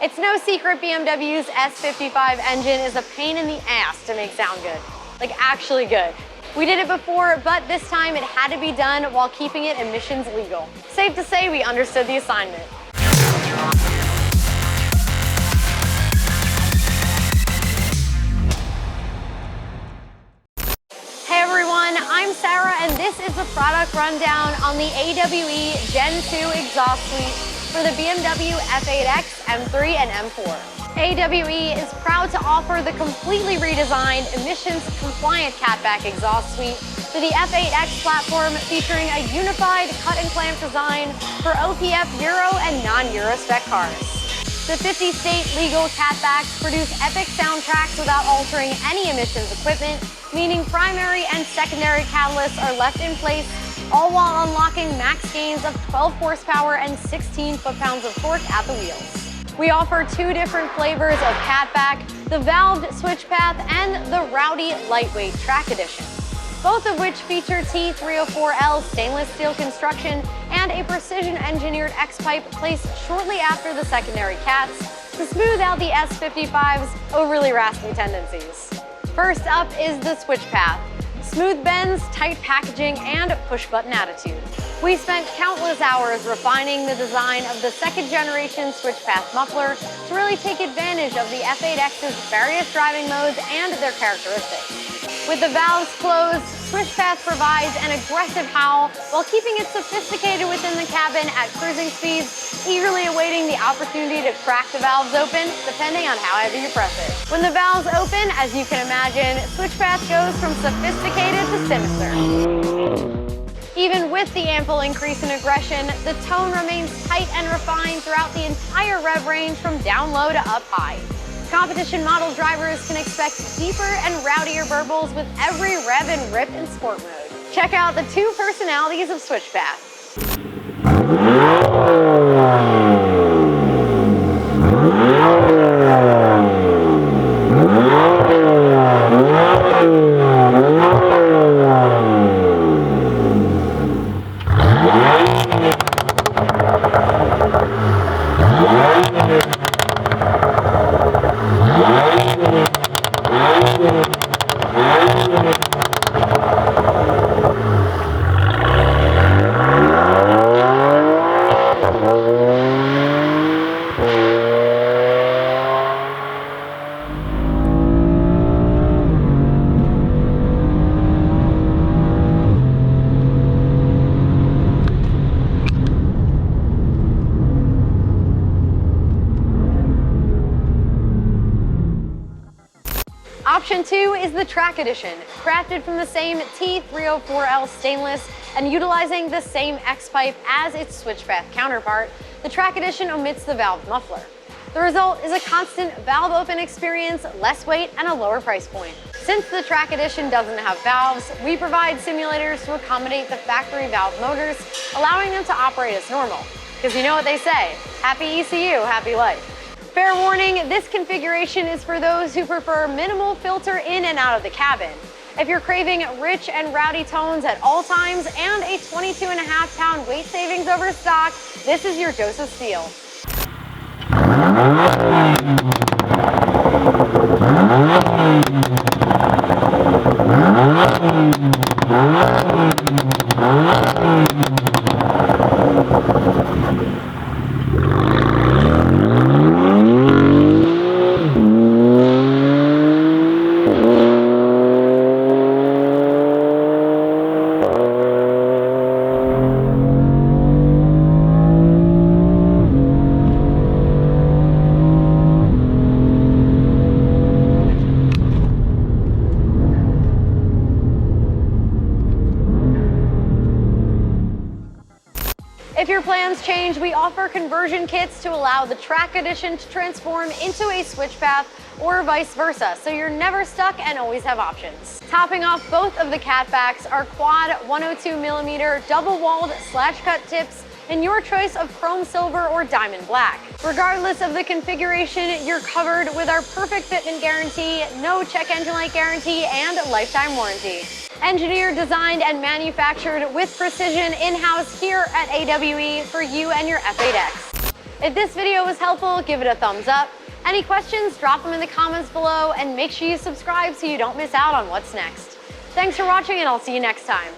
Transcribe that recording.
It's no secret BMW's S55 engine is a pain in the ass to make sound good. Like actually good. We did it before, but this time it had to be done while keeping it emissions legal. Safe to say we understood the assignment. Hey everyone, I'm Sara and this is the product rundown on the AWE Gen 2 exhaust suite for the BMW F8X, M3, and M4. AWE is proud to offer the completely redesigned, emissions-compliant catback exhaust suite to the F8X platform, featuring a unified cut-and-clamp design for OPF Euro and non-Euro spec cars. The 50-state legal catbacks produce epic soundtracks without altering any emissions equipment, meaning primary and secondary catalysts are left in place, all while unlocking max gains of 12 horsepower and 16 foot-pounds of torque at the wheels. We offer two different flavors of catback, the valved SwitchPath and the Rowdy Lightweight Track Edition, both of which feature T304L stainless steel construction and a precision-engineered X-pipe placed shortly after the secondary cats to smooth out the S55's overly raspy tendencies. First up is the SwitchPath. Smooth bends, tight packaging, and push-button attitude. We spent countless hours refining the design of the second-generation SwitchPath muffler to really take advantage of the F8X's various driving modes and their characteristics. With the valves closed, SwitchPath provides an aggressive howl while keeping it sophisticated within the cabin at cruising speeds, eagerly awaiting the opportunity to crack the valves open, depending on how heavy you press it. When the valves open, as you can imagine, SwitchPath goes from sophisticated to sinister. Even with the ample increase in aggression, the tone remains tight and refined throughout the entire rev range from down low to up high. Competition model drivers can expect deeper and rowdier burbles with every rev and rip in sport mode. Check out the two personalities of SwitchPath. Option 2 is the Track Edition, crafted from the same T304L stainless and utilizing the same X-pipe as its SwitchPath counterpart. The Track Edition omits the valve muffler. The result is a constant valve open experience, less weight, and a lower price point. Since the Track Edition doesn't have valves, we provide simulators to accommodate the factory valve motors, allowing them to operate as normal. Because you know what they say, happy ECU, happy life. Fair warning, this configuration is for those who prefer minimal filter in and out of the cabin. If you're craving rich and rowdy tones at all times and a 22.5-pound weight savings over stock, this is your dose of steel. If your plans change, we offer conversion kits to allow the Track Edition to transform into a SwitchPath or vice versa, so you're never stuck and always have options. Topping off both of the catbacks are quad 102mm double-walled slash-cut tips in your choice of chrome silver or diamond black. Regardless of the configuration, you're covered with our perfect fitment guarantee, no check engine light guarantee, and lifetime warranty. Engineered, designed, and manufactured with precision in-house here at AWE for you and your F8X. If this video was helpful, give it a thumbs up. Any questions, drop them in the comments below, and make sure you subscribe so you don't miss out on what's next. Thanks for watching, and I'll see you next time.